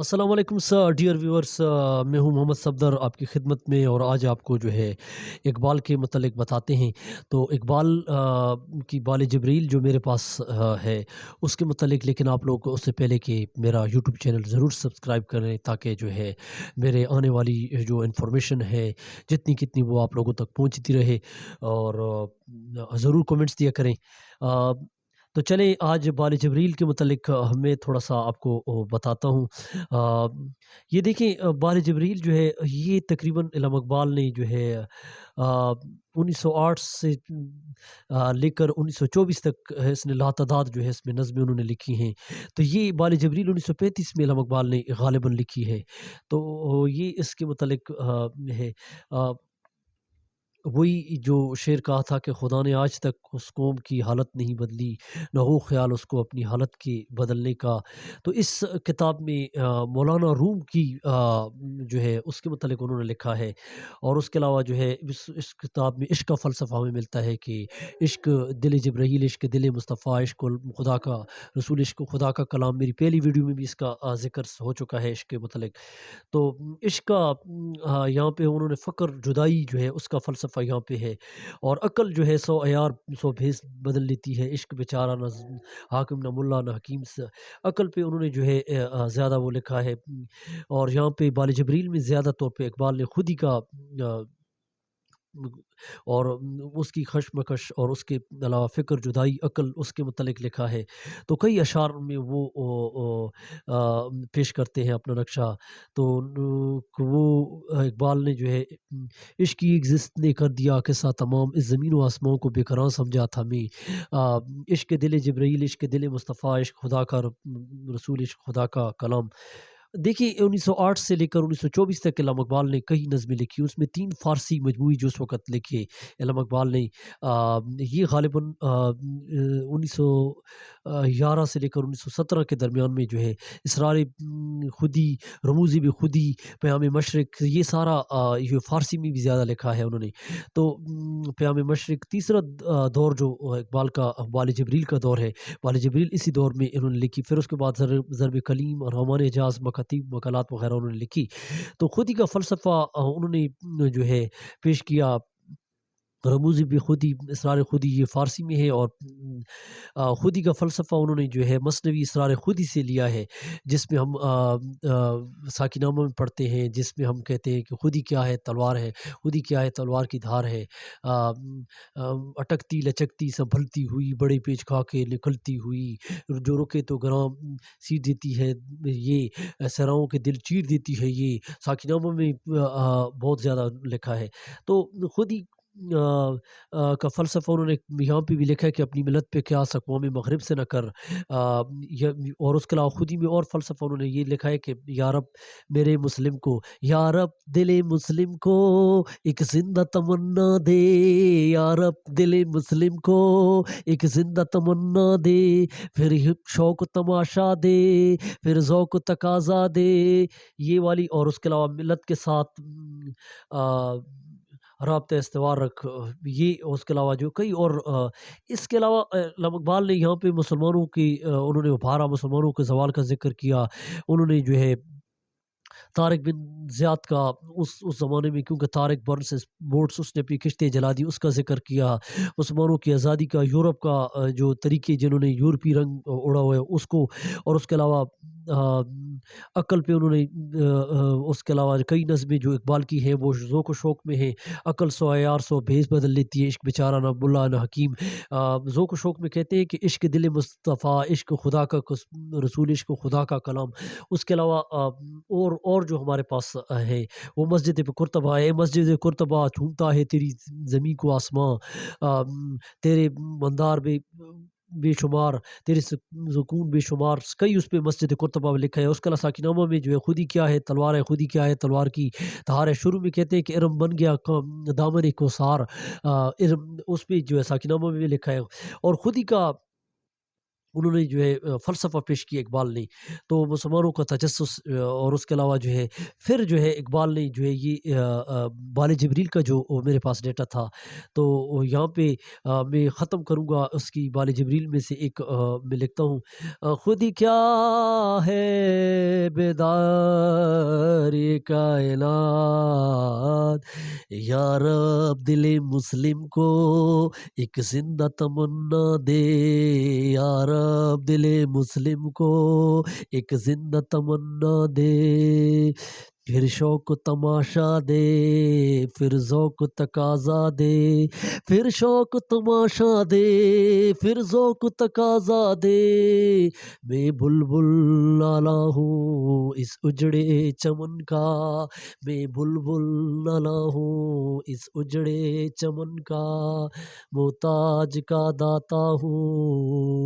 अस्सलाम वालेकुम sir, dear viewers, मैं हूं मोहम्मद सफदर आपकी खिदमत में। और आज आपको जो है इकबाल के मतलब बताते हैं। तो इकबाल की बाल जबरील जो मेरे पास है उसके मतलब, लेकिन आप लोग उससे पहले कि मेरा यूट्यूब चैनल ज़रूर सब्सक्राइब करें ताकि जो है मेरे आने वाली जो इन्फॉर्मेशन है जितनी कितनी वो आप लोगों तक पहुंचती रहे। और ज़रूर कमेंट्स दिया करें। अ, तो चलें आज बाल जबरील के मतलब मैं थोड़ा-सा आपको बताता हूँ। ये देखिए, बाल जबरील जो है ये तकरीबन इल्हाम इकबाल ने जो है 1908 से लेकर 1924 तक इसने लातादाद जो है इसमें नज़्में उन्होंने लिखी हैं। तो ये बाल जबरील 1935 में इल्हाम इकबाल ने ग़ालिबन लिखी है। तो ये इसके मतलब है। अ वही जो शेर कहा था कि खुदा ने आज तक उस कौम की हालत नहीं बदली, न हो ख़्याल उसको अपनी हालत के बदलने का। तो इस किताब में मौलाना रूम की जो है उसके मतलब उन्होंने लिखा है। और उसके अलावा जो है इस किताब में इश्क का फ़लसफ़ा हमें मिलता है कि इश्क दिल जिब्राईल, इश्क दिल मुस्तफ़ा, इश्क खुदा का रसूल, इश्क खुदा का कलाम। मेरी पहली वीडियो में भी इसका ज़िक्र हो चुका है इश्क के मतलब। तो इश्क का यहाँ पे उन्होंने फ़क्र जुदाई जो है उसका फ़लसफ़ा यहाँ पे है। और अक्ल जो है सौ अयार सौ भेस बदल लेती है, इश्क बेचारा न हाकिम न मुल्ला न हकीम स अक्ल पे उन्होंने जो है ज़्यादा वो लिखा है। और यहाँ पे बाल जबरील में ज़्यादा तौर पे इकबाल ने खुद ही का और उसकी खशमकश और उसके अलावा फ़िक्र, जुदाई, अक्ल उसके मुतल्लिक़ लिखा है। तो कई अशार में वो पेश करते हैं अपना नक्शा। तो वो इकबाल ने जो है इश्क की एक ज़िस्त ने कर दिया किस्सा तमाम, इस ज़मीन व आसमां को बेकरार समझा था मैं। इश्क दिल जिब्राईल, इश्क दिल मुस्तफ़ा, इश्क खुदा का रसूल, इश्क खुदा का कलाम। देखिए 1908 से लेकर 1924 तक इल्हाम इकबाल ने कई नज़में लिखी, उसमें 3 फ़ारसी मजमूई जो उस वक़्त लिखे इल्हाम इकबाल ने। ये ग़ालिबन 1911 से लेकर 1917 के दरमियान में जो है इसरार खुदी, रमूज़ बख़ुदी, क़याम मशरिक़, ये सारा ये फ़ारसी में भी ज़्यादा लिखा है उन्होंने। तो क़याम मशरिक़ तीसरा दौर जो इकबाल का बाल जबरील का दौर है, बाल जबरील इसी दौर में इन्होंने लिखी। फिर उसके बाद ज़रब कलीम और हमारे एजाज़, मकातीब, मकालात वग़ैरह उन्होंने लिखी। तो खुद ही का फ़लसफ़ा उन्होंने जो है पेश किया। रमूज़ बख़ुदी, इसरार खुदी ये फ़ारसी में है। और खुदी का फ़लसफ़ा उन्होंने जो है मसनवी इसरार खुदी से लिया है, जिसमें हम साकिनामा में पढ़ते हैं, जिसमें हम कहते हैं कि खुदी क्या है तलवार है, खुदी क्या है तलवार की धार है। अटकती लचकती संभलती हुई, बड़े पेच खा के निकलती हुई, जो रुके तो ग्राम सीर देती है ये, सराओं के दिल चीर देती है ये। साकिनामा में बहुत ज़्यादा लिखा है। तो खुद ही का फ़लसफ़ा उन्होंने यहाँ पे भी लिखा है कि अपनी मिलत पे क़यास अक़वाम मग़रिब से न कर। और उसके अलावा खुद ही में और फ़लसफ़ा उन्होंने ये लिखा है कि या रब मेरे मुस्लिम को, या रब दिले मुस्लिम को एक ज़िंदा तमन्ना दे, या रब दिले मुस्लिम को एक ज़िंदा तमन्ना दे, फिर शौक़ तमाशा दे, फिर ज़ौक़ तकाज़ा दे। ये वाली। और उसके अलावा मिलत के साथ राब्ता इस्तवार रख, ये उसके अलावा जो कई और इसके अलावा इल्हाम इकबाल ने यहाँ पे मुसलमानों की उन्होंने उभारा, मुसलमानों के ज़वाल का ज़िक्र किया। उन्होंने जो है तारिक बिन ज़ियाद का उस ज़माने में, क्योंकि तारिक बर्न्स बोट्स उसने अपनी किश्तियाँ जला दी, उसका ज़िक्र किया। मुसलमानों की आज़ादी का, यूरोप का जो तरीके जिन्होंने यूरोपीय रंग ओढ़ा हुआ है उसको। और उसके अलावा अक़ल पे उन्होंने उसके अलावा कई नज़में जो इकबाल की हैं वो ज़ौक़ व शौक़ में हैं। अक़ल सौ अयार सौ भेस बदल लेती है, इश्क बेचारा न मुल्ला न हकीम। ज़ौक़ व शौक़ में कहते हैं कि इश्क दिल मुस्तफ़ा, इश्क खुदा का रसूल, इश्क खुदा का कलाम। उसके अलावा और जो हमारे पास है वो मस्जिद पे कुर्तबा है, मस्जिद कुर्तबा झूमता है तेरी ज़मीं को आसमां, तेरे मंदार बेशुमार, तेरे सुकून बेशुमार, कई उस पे मस्जिद कुर्तबा में लिखा है। उसके अलावा साकिनामा में जो है खुदी क्या है तलवार है, खुदी क्या है तलवार की धार है। शुरू में कहते हैं कि इरम बन गया दामन कोसार, इरम उस पे जो है साकिनामा में भी लिखा है। और खुदी का उन्होंने जो है फ़लसफ़ा पेश किया इकबाल ने। तो मुसलमानों का तजस्सुस और उसके अलावा जो है फिर जो है इकबाल ने जो है ये बाल जिब्रील का जो मेरे पास डेटा था, तो यहाँ पे मैं ख़त्म करूँगा उसकी बाल जिब्रील में से एक मैं लिखता हूँ खुद ही क्या है बेदार ये कायनात, या रब दिल मुस्लिम को एक ज़िंदा तमन्ना दे, या रब दिले मुस्लिम को एक ज़िंदा तमन्ना दे। फिर शौक तमाशा दे, फिर ज़ौक तकाज़ा दे, फिर शौक तमाशा दे, फिर ज़ौक तकाज़ा दे। मैं बुलबुल आला हूँ इस उजड़े चमन का, मैं बुलबुल आला हूँ इस उजड़े चमन का, मोहताज का दाता हूँ।